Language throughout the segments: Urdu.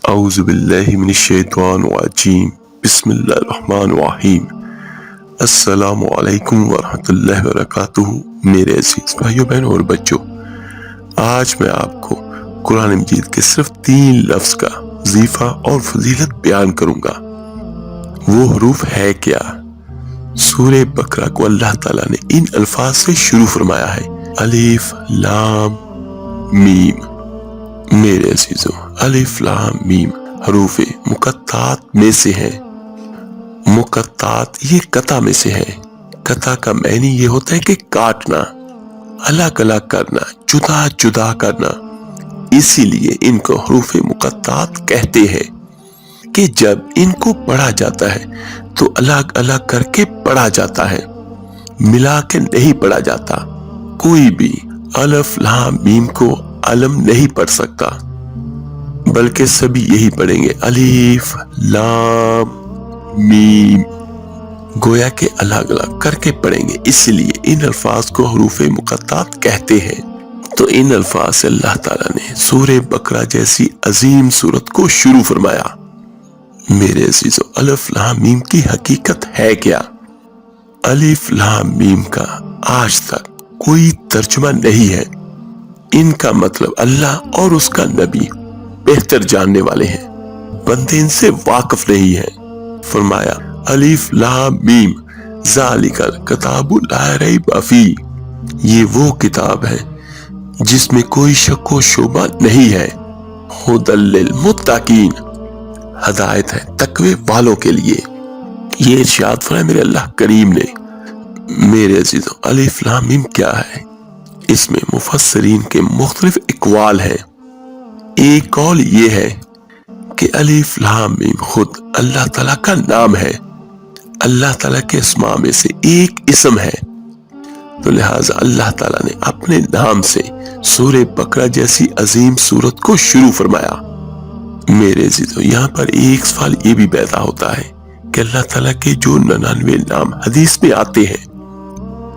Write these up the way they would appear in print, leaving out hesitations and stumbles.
اعوذ باللہ من الشیطان الرجیم بسم اللہ الرحمن الرحیم السلام علیکم ورحمۃ اللہ وبرکاتہ۔ میرے عزیز بھائیوں بہنوں اور بچوں، آج میں آپ کو قرآن مجید کے صرف 3 لفظ کا وظیفہ اور فضیلت بیان کروں گا۔ وہ حروف ہے کیا؟ سورہ بقرہ کو اللہ تعالیٰ نے ان الفاظ سے شروع فرمایا ہے: الف لام میم۔ میرے عزیزوں، الف لام میم حروف مقطعات میں سے ہیں۔ مقطعات یہ قطع میں سے ہے۔ قطع کا معنی یہ ہوتا ہے کہ کاٹنا، الگ الگ کرنا، جدا جدا کرنا۔ اسی لیے ان کو حروف مقطعات کہتے ہیں کہ جب ان کو پڑھا جاتا ہے تو الگ الگ کر کے پڑھا جاتا ہے، ملا کے نہیں پڑھا جاتا۔ کوئی بھی الف لام میم کو علم نہیں پڑھ سکتا، بلکہ سبھی یہی پڑھیں گے: الف لام میم، گویا کہ الگ الگ کر کے پڑھیں گے۔ اس لیے ان الفاظ کو حروف مقطعات کہتے ہیں۔ تو ان الفاظ سے اللہ تعالیٰ نے سورہ بقرہ جیسی عظیم سورت کو شروع فرمایا۔ میرے عزیزو، الف لام میم کی حقیقت ہے کیا؟ الف لام میم کا آج تک کوئی ترجمہ نہیں ہے۔ ان کا مطلب اللہ اور اس کا نبی بہتر جاننے والے ہیں، بندے ان سے واقف نہیں ہیں۔ فرمایا: الف لام میم ذالک الکتاب لا ریب فیہ، یہ وہ کتاب ہے جس میں کوئی شک و شبہ نہیں ہے۔ ھدی للمتقین، ہدایت ہے تقوی والوں کے لیے۔ یہ ارشاد فرمایا میرے اللہ کریم نے۔ میرے عزیزو، الف لام میم کیا ہے؟ اس میں مفسرین کے مختلف اقوال ہیں۔ ایک قول یہ ہے کہ الف لام میم خود اللہ تعالیٰ کا نام ہے، اللہ تعالیٰ کے اسماء میں سے ایک اسم ہے، تو لہٰذا اللہ تعالیٰ نے اپنے نام سے سورہ بقرہ جیسی عظیم سورت کو شروع فرمایا۔ میرے عزیزو، یہاں پر ایک سوال یہ بھی پیدا ہوتا ہے کہ اللہ تعالیٰ کے جو 99 نام حدیث میں آتے ہیں،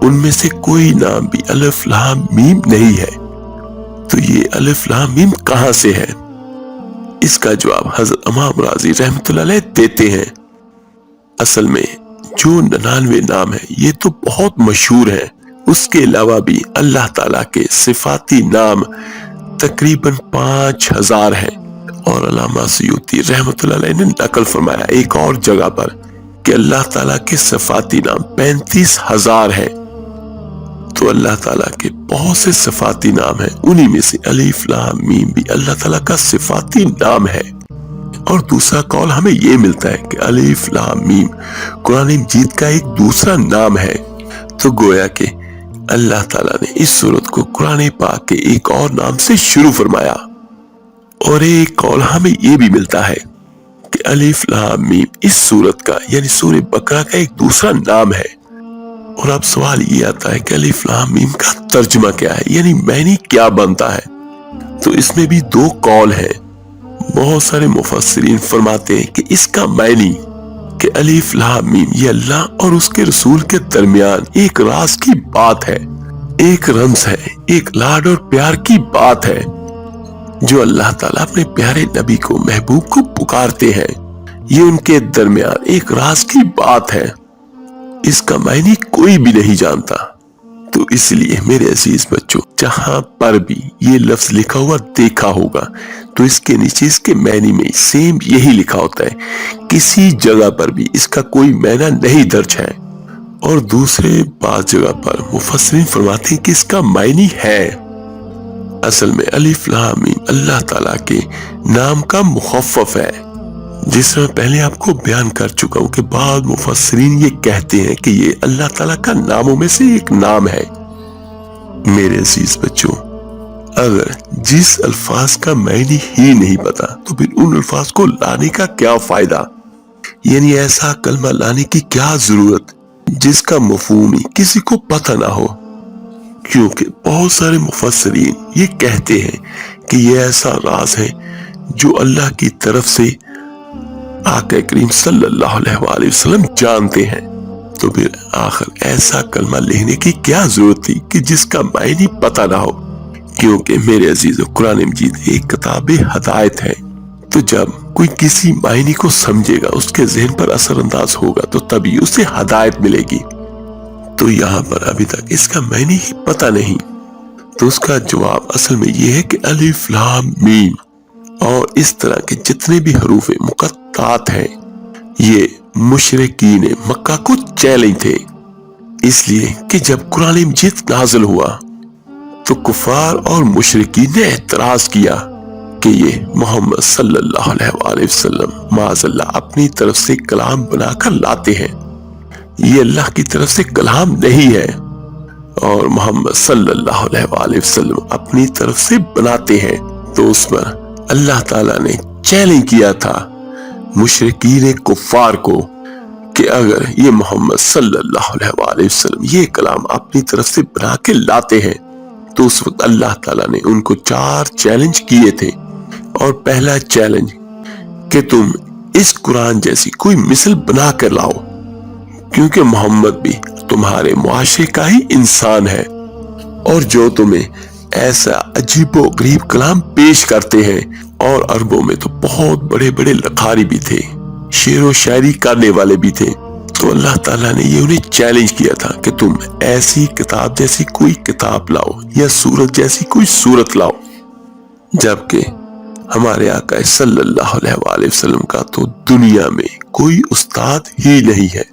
ان میں سے کوئی نام بھی الف لام میم نہیں ہے، تو یہ الف لام میم کہاں سے ہے؟ اس کا جواب حضرت امام راضی رحمۃ اللہ علیہ دیتے ہیں۔ اصل میں جو 99 نام ہیں یہ تو بہت مشہور ہیں، اس کے علاوہ بھی اللہ تعالیٰ کے صفاتی نام تقریباً 5000 ہیں، اور علامہ سیوطی رحمۃ اللہ علیہ نے نقل فرمایا ایک اور جگہ پر کہ اللہ تعالیٰ کے صفاتی نام 35000 ہیں۔ تو اللہ تعالیٰ کے بہت سے صفاتی نام ہیں، انہی میں سے الف لام میم بھی اللہ تعالیٰ کا صفاتی نام ہے۔ اور دوسرا قول ہمیں یہ ملتا ہے کہ الف لام میم قرآن مجید کا ایک دوسرا نام ہے۔ تو گویا کہ اللہ تعالیٰ نے اس سورت کو قرآن پاک کے ایک اور نام سے شروع فرمایا۔ اور ایک قول ہمیں یہ بھی ملتا ہے کہ الف لام میم اس سورت کا یعنی سورہ بقرہ کا ایک دوسرا نام ہے۔ اور اب سوال یہ آتا ہے کہ الف لام میم کا ترجمہ کیا ہے، یعنی معنی کیا بنتا ہے؟ تو اس میں بھی 2 قول ہیں۔ بہت سارے مفسرین فرماتے ہیں کہ اس کا معنی کہ الف لام میم یہ اللہ اور اس کے رسول کے درمیان ایک راز کی بات ہے، ایک رمز ہے، ایک لاڈ اور پیار کی بات ہے جو اللہ تعالیٰ اپنے پیارے نبی کو، محبوب کو پکارتے ہیں۔ یہ ان کے درمیان ایک راز کی بات ہے، اس کا معنی کوئی بھی نہیں جانتا۔ تو اس لیے میرے عزیز بچوں، جہاں پر بھی یہ لفظ لکھا ہوا دیکھا ہوگا تو اس کے نیچے اس کے معنی میں سیم یہی لکھا ہوتا ہے، کسی جگہ پر بھی اس کا کوئی معنی نہیں درج ہے۔ اور دوسرے بعض جگہ پر مفسرین فرماتے ہیں کہ اس کا معنی ہے۔ اصل میں الف لام میم اللہ تعالیٰ کے نام کا مخفف ہے، جس میں پہلے آپ کو بیان کر چکا ہوں کہ بعض مفسرین یہ کہتے ہیں کہ یہ اللہ تعالیٰ کا ناموں میں سے ایک نام ہے۔ میرے عزیز بچوں، اگر جس الفاظ کا معنی ہی نہیں پتا تو پھر ان الفاظ کو لانے کا کیا فائدہ؟ یعنی ایسا کلمہ لانے کی کیا ضرورت جس کا مفہوم ہی کسی کو پتہ نہ ہو؟ کیونکہ بہت سارے مفسرین یہ کہتے ہیں کہ یہ ایسا راز ہے جو اللہ کی طرف سے آقا کریم صلی اللہ علیہ وآلہ وسلم جانتے ہیں۔ تو پھر آخر ایسا کلمہ لکھنے کی کیا ضرورت تھی کہ جس کا معنی پتہ نہ ہو؟ کیونکہ میرے عزیزو، قرآن مجید ایک کتاب ہدایت ہے، تو جب کوئی کسی معنی کو سمجھے گا، اس کے ذہن پر اثر انداز ہوگا، تو تبھی اسے ہدایت ملے گی۔ تو یہاں پر ابھی تک اس کا معنی ہی پتہ نہیں، تو اس کا جواب اصل میں یہ ہے کہ الف لام میم اور اس طرح کے جتنے بھی حروف مقطعات ہیں یہ مشرکین مکہ کو چیلنج تھے، اس لیے کہ جب قرآن مجید نازل ہوا تو کفار اور مشرکین نے اعتراض کیا کہ یہ محمد صلی اللہ علیہ وآلہ وسلم معاذ اللہ اپنی طرف سے کلام بنا کر لاتے ہیں، یہ اللہ کی طرف سے کلام نہیں ہے، اور محمد صلی اللہ علیہ وآلہ وسلم اپنی طرف سے بناتے ہیں۔ تو اس پر اللہ تعالیٰ نے چیلنج کیا تھا مشرکین کفار کو کہ اگر یہ محمد صلی اللہ علیہ وآلہ وسلم یہ کلام اپنی طرف سے بنا کے لاتے ہیں تو اس وقت اللہ تعالیٰ نے ان کو 4 چیلنج کیے تھے، اور پہلا چیلنج کہ تم اس قرآن جیسی کوئی مثل بنا کر لاؤ، کیونکہ محمد بھی تمہارے معاشرے کا ہی انسان ہے، اور جو تمہیں ایسا عجیب و غریب کلام پیش کرتے ہیں، اور عربوں میں تو بہت بڑے بڑے لکھاری بھی تھے، شعر و شاعری کرنے والے بھی تھے، تو اللہ تعالیٰ نے یہ انہیں چیلنج کیا تھا کہ تم ایسی کتاب جیسی کوئی کتاب لاؤ یا سورت جیسی کوئی سورت لاؤ، جبکہ ہمارے آقا صلی اللہ علیہ وآلہ وسلم کا تو دنیا میں کوئی استاد ہی نہیں ہے،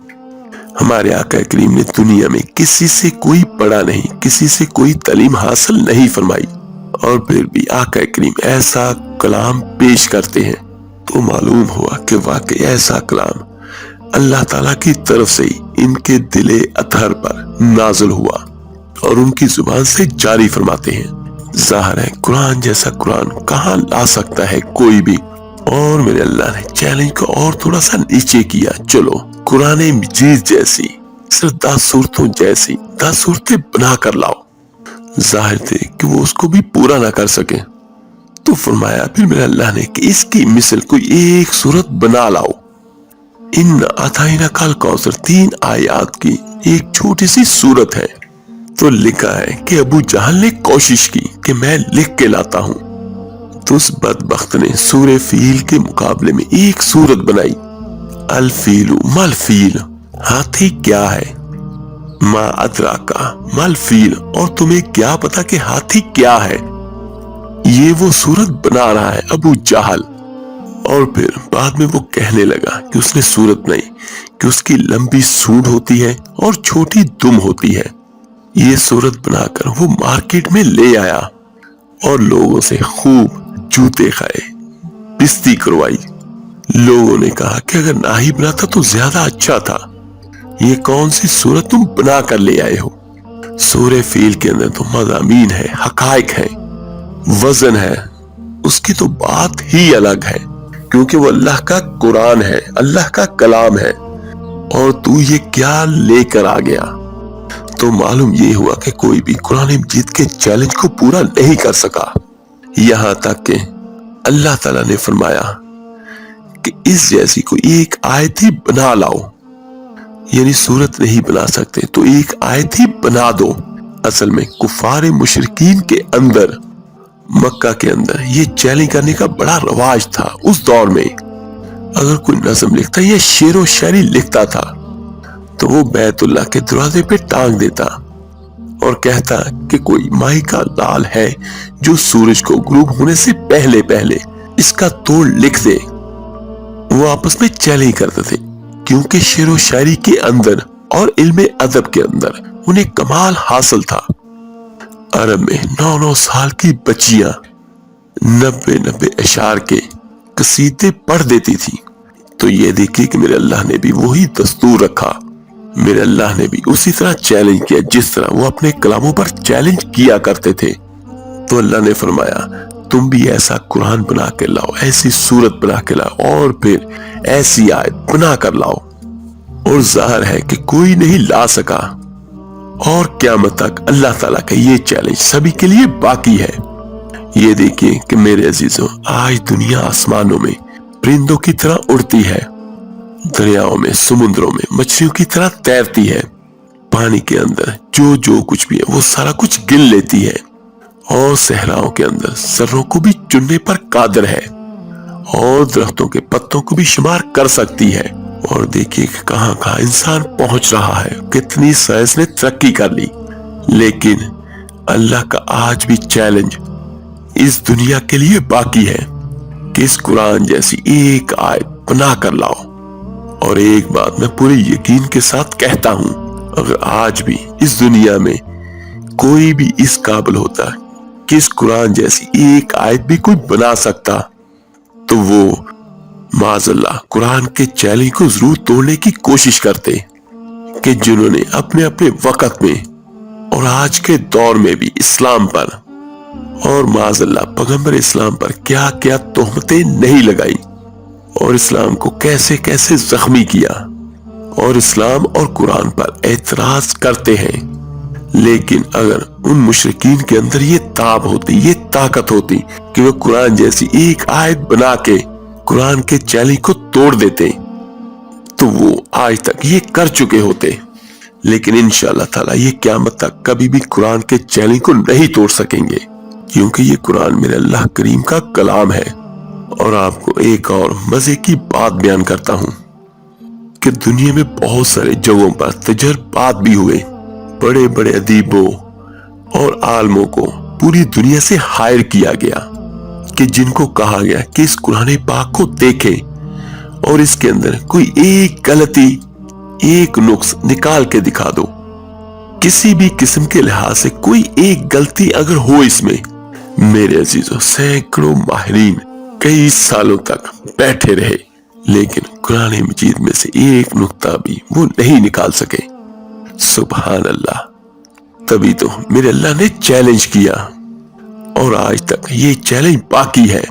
ہمارے آقا کریم نے دنیا میں کسی سے کوئی پڑھا نہیں، کسی سے کوئی تعلیم حاصل نہیں فرمائی، اور پھر بھی آقا کریم ایسا کلام پیش کرتے ہیں، تو معلوم ہوا کہ واقعی ایسا کلام اللہ تعالیٰ کی طرف سے ہی ان کے دل اطہر پر نازل ہوا اور ان کی زبان سے جاری فرماتے ہیں۔ ظاہر ہے قرآن جیسا قرآن کہاں لا سکتا ہے کوئی بھی، اور میرے اللہ نے چیلنج کو اور تھوڑا سا نیچے کیا، چلو قرآن مجید جیسی صرف 10 صورتوں جیسی 10 صورتیں بنا کر لاؤ۔ ظاہر تھے کہ وہ اس کو بھی پورا نہ کر سکیں، تو فرمایا پھر میرے اللہ نے کہ اس کی مثل کوئی ایک صورت بنا لاؤ۔ ان اعطیناک الکوثر 3 آیات کی ایک چھوٹی سی صورت ہے، تو لکھا ہے کہ ابو جہل نے کوشش کی کہ میں لکھ کے لاتا ہوں، تو اس بدبخت نے سورہ فیل کے مقابلے میں ایک صورت بنائی، الفیل مل فیل، ہاتھی کیا ہے، ما ادراکا مل فیل، اور تمہیں کیا پتا کہ ہاتھی کیا ہے، یہ وہ صورت بنا رہا ہے ابو جہل۔ اور پھر بعد میں وہ کہنے لگا کہ اس نے صورت بنائی کہ اس کی لمبی سونڈ ہوتی ہے اور چھوٹی دم ہوتی ہے، یہ صورت بنا کر وہ مارکیٹ میں لے آیا اور لوگوں سے خوب جوتے کھائے، بستی کروائی۔ لوگوں نے کہا کہ اگر نہ ہی بناتا تو زیادہ اچھا تھا، یہ کون سی صورت تم بنا کر لے آئے ہو؟ سورہ فیل کے اندر تو مضامین ہے، حقائق ہے، وزن ہے، اس کی تو بات ہی الگ ہے، کیونکہ وہ اللہ کا قرآن ہے، اللہ کا کلام ہے، اور تو یہ کیا لے کر آ گیا؟ تو معلوم یہ ہوا کہ کوئی بھی قرآن مجید کے چیلنج کو پورا نہیں کر سکا، یہاں تک کہ اللہ تعالیٰ نے فرمایا کہ اس جیسی کوئی ایک آیت ہی بنا لاؤ، یعنی صورت نہیں بنا سکتے تو ایک آیت ہی بنا دو۔ اصل میں کفار مشرکین کے اندر، مکہ کے اندر یہ چیلنج کرنے کا بڑا رواج تھا اس دور میں، اگر کوئی نظم لکھتا یا شعر و شاعری لکھتا تھا تو وہ بیت اللہ کے دروازے پہ ٹانگ دیتا اور کہتا کہ کوئی ماہی کا لال ہے جو سورج کو غروب ہونے سے پہلے پہلے اس کا توڑ لکھ دے۔ وہ آپس میں چیلنج کرتے تھے، کیونکہ شعر و شاعری کے اندر اور علم ادب کے اندر انہیں کمال حاصل تھا۔ عرب میں 9 سال کی بچیاں 90 اشعار کے قصیدے پڑھ دیتی تھی، تو یہ دیکھیے کہ میرے اللہ نے بھی وہی دستور رکھا، میرے اللہ نے بھی اسی طرح چیلنج کیا جس طرح وہ اپنے کلاموں پر چیلنج کیا کرتے تھے۔ تو اللہ نے فرمایا تم بھی ایسا قرآن بنا کے لاؤ، ایسی صورت بنا کے لاؤ، اور پھر ایسی آیت بنا کر لاؤ، اور ظاہر ہے کہ کوئی نہیں لا سکا، اور قیامت تک اللہ تعالیٰ کا یہ چیلنج سبھی کے لیے باقی ہے۔ یہ دیکھیں کہ میرے عزیزوں، آج دنیا آسمانوں میں پرندوں کی طرح اڑتی ہے، دریاؤں میں، سمندروں میں مچھلیوں کی طرح تیرتی ہے، پانی کے اندر جو کچھ بھی ہے وہ سارا کچھ گن لیتی ہے، اور صحراؤں کے اندر ذروں کو بھی چننے پر قادر ہے، اور درختوں کے پتوں کو بھی شمار کر سکتی ہے۔ اور دیکھیے کہ کہاں کہاں انسان پہنچ رہا ہے، کتنی سائنس نے ترقی کر لی، لیکن اللہ کا آج بھی چیلنج اس دنیا کے لیے باقی ہے کہ اس قرآن جیسی ایک آیت بنا کر لاؤ۔ اور ایک بات میں پورے یقین کے ساتھ کہتا ہوں، اگر آج بھی اس دنیا میں کوئی بھی اس قابل ہوتا کہ اس قرآن جیسی ایک آیت بھی کوئی بنا سکتا، تو وہ معاذ اللہ قرآن کے چیلنج کو ضرور توڑنے کی کوشش کرتے، کہ جنہوں نے اپنے اپنے وقت میں اور آج کے دور میں بھی اسلام پر اور معاذ اللہ پیغمبر اسلام پر کیا کیا تہمتیں نہیں لگائی، اور اسلام کو کیسے کیسے زخمی کیا، اور اسلام اور قرآن پر اعتراض کرتے ہیں۔ لیکن اگر ان مشرکین کے اندر یہ تاب ہوتی، یہ طاقت ہوتی کہ وہ قرآن جیسی ایک آیت بنا کے قرآن کے چیلنج کو توڑ دیتے، تو وہ آج تک یہ کر چکے ہوتے۔ لیکن انشاءاللہ تعالی یہ قیامت تک کبھی بھی قرآن کے چیلنج کو نہیں توڑ سکیں گے، کیونکہ یہ قرآن میرے اللہ کریم کا کلام ہے۔ اور آپ کو ایک اور مزے کی بات بیان کرتا ہوں کہ دنیا میں بہت سارے جگہوں پر تجربات بھی ہوئے، بڑے بڑے ادیبوں اور عالموں کو پوری دنیا سے ہائر کیا گیا، کہ جن کو کہا گیا کہ اس قرآن پاک کو دیکھیں اور اس کے اندر کوئی ایک غلطی، ایک نقص نکال کے دکھا دو، کسی بھی قسم کے لحاظ سے کوئی ایک غلطی اگر ہو اس میں، میرے عزیزوں سینکڑوں ماہرین کئی سالوں تک بیٹھے رہے، لیکن قرآن مجید میں سے ایک نقطہ بھی وہ نہیں نکال سکے۔ سبحان اللہ، تبھی تو میرے اللہ نے چیلنج کیا، اور آج تک یہ چیلنج باقی ہے۔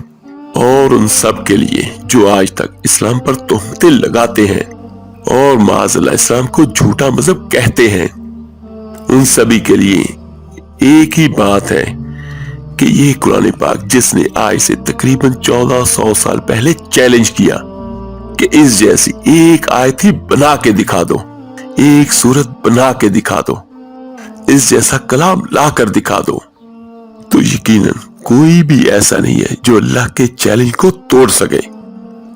اور ان سب کے لیے جو آج تک اسلام پر تہمتیں لگاتے ہیں اور معاذ اللہ اسلام کو جھوٹا مذہب کہتے ہیں، ان سبھی کے لیے ایک ہی بات ہے کہ یہ قرآن پاک جس نے آج سے تقریباً 1400 سال پہلے چیلنج کیا کہ اس جیسی ایک آیت ہی بنا کے دکھا دو، ایک سورت بنا کے دکھا دو، اس جیسا کلام لا کر دکھا دو، تو یقیناً کوئی بھی ایسا نہیں ہے جو اللہ کے چیلنج کو توڑ سکے۔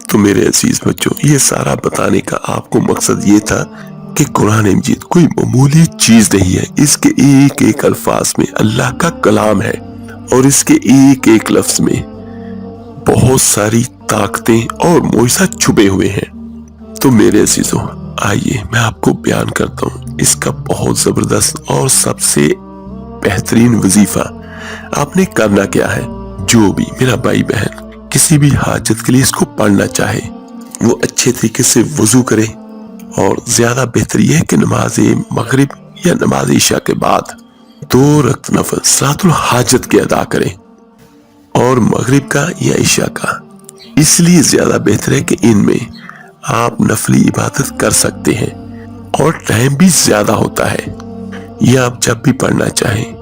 تو میرے عزیز بچوں، یہ سارا بتانے کا آپ کو مقصد یہ تھا کہ قرآن مجید کوئی معمولی چیز نہیں ہے، اس کے ایک ایک الفاظ میں اللہ کا کلام ہے، اور اس کے ایک ایک لفظ میں بہت ساری طاقتیں اور معجزات چھپے ہوئے ہیں۔ تو میرے عزیزوں، آئیے میں آپ کو بیان کرتا ہوں اس کا بہت زبردست اور سب سے بہترین وظیفہ آپ نے کرنا کیا ہے۔ جو بھی میرا بھائی بہن کسی بھی حاجت کے لیے اس کو پڑھنا چاہے، وہ اچھے طریقے سے وضو کرے، اور زیادہ بہتر یہ ہے کہ نماز مغرب یا نماز عشاء کے بعد 2 رکعت نفل صلاۃ الحاجت کے ادا کریں، اور مغرب کا یا عشاء کا اس لیے زیادہ بہتر ہے کہ ان میں آپ نفلی عبادت کر سکتے ہیں، اور ٹائم بھی زیادہ ہوتا ہے۔ یہ آپ جب بھی پڑھنا چاہیں،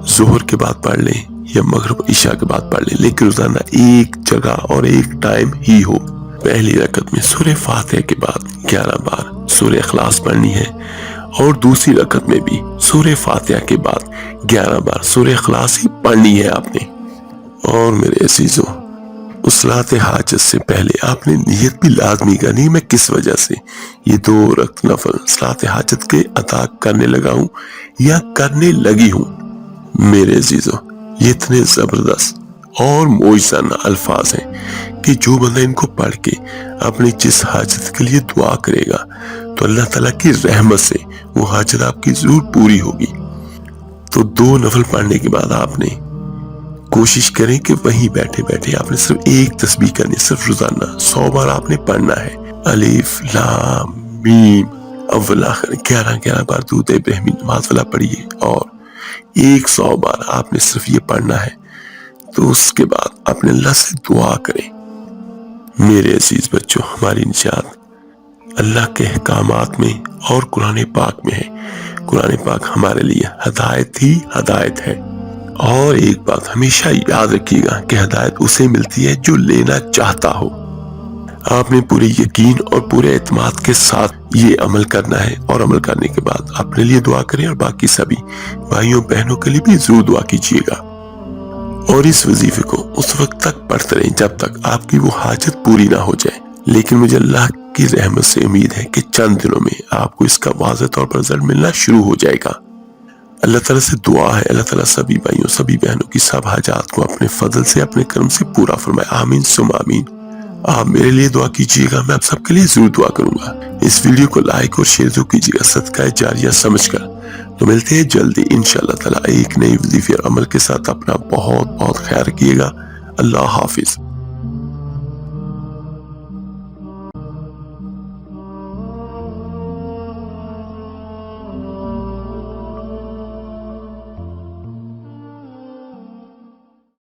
ظہر کے بعد پڑھ لیں یا مغرب عشاء کے بعد پڑھ لیں، لیکن روزانہ ایک جگہ اور ایک ٹائم ہی ہو۔ پہلی رکعت میں سورہ فاتحہ کے بعد 11 بار سورہ اخلاص پڑھنی ہے، اور دوسری رکعت میں بھی سورہ فاتحہ کے بعد 11 بار سورہ اخلاص ہی پڑھنی ہے آپ نے۔ اور میرے عزیزوں، صلاۃ حاجت سے پہلے آپ نے نیت بھی لازمی کرنی، میں کس وجہ سے یہ 2 رکعت نفل صلاۃ حاجت کے ادا کرنے لگا ہوں یا کرنے لگی ہوں۔ میرے عزیزوں، یہ اتنے زبردست اور معجزانہ الفاظ ہیں کہ جو بندہ ان کو پڑھ کے اپنی جس حاجت کے لیے دعا کرے گا، تو اللہ تعالیٰ کی رحمت سے وہ حاجت آپ کی ضرور پوری ہوگی۔ تو 2 نفل پڑھنے کے بعد آپ نے کوشش کریں کہ وہیں بیٹھے بیٹھے آپ نے صرف ایک تسبیح کرنی، صرف روزانہ 100 بار آپ نے پڑھنا ہے۔ الف لام میم اول آخر 11 بار درود ابراہیمی نماز والا پڑھیے، اور 100 بار آپ نے صرف یہ پڑھنا ہے۔ تو اس کے بعد اپنے اللہ سے دعا کریں۔ میرے عزیز بچوں، ہماری نجات اللہ کے احکامات میں اور قرآن پاک میں ہے۔ قرآن پاک ہمارے لیے ہدایت ہی ہدایت ہے۔ اور ایک بات ہمیشہ یاد رکھیے گا کہ ہدایت اسے ملتی ہے جو لینا چاہتا ہو۔ آپ نے پورے یقین اور پورے اعتماد کے ساتھ یہ عمل کرنا ہے، اور عمل کرنے کے بعد اپنے لیے دعا کریں، اور باقی سبھی بھائیوں بہنوں کے لیے بھی ضرور دعا کیجیے گا۔ اور اس وظیفے کو اس وقت تک پڑھتے رہیں جب تک آپ کی وہ حاجت پوری نہ ہو جائے۔ لیکن مجھے اللہ کی رحمت سے امید ہے کہ چند دنوں میں آپ کو اس کا واضح طور پر رزلٹ ملنا شروع ہو جائے گا۔ اللہ تعالیٰ سے دعا ہے اللہ تعالیٰ سبھی بھائیوں سبھی بہنوں کی سب حاجات کو اپنے فضل سے اپنے کرم سے پورا فرمائے، آمین ثم آمین۔ آپ میرے لیے دعا کیجئے گا، میں آپ سب کے لیے ضرور دعا کروں گا۔ اس ویڈیو کو لائک اور شیئر ضرور کیجئے گا صدقہ جاریہ سمجھ کر۔ تو ملتے ہیں جلدی انشاءاللہ تعالیٰ ایک نئی وظیفے اور عمل کے ساتھ۔ اپنا بہت بہت خیال رکھیے گا۔ اللہ حافظ۔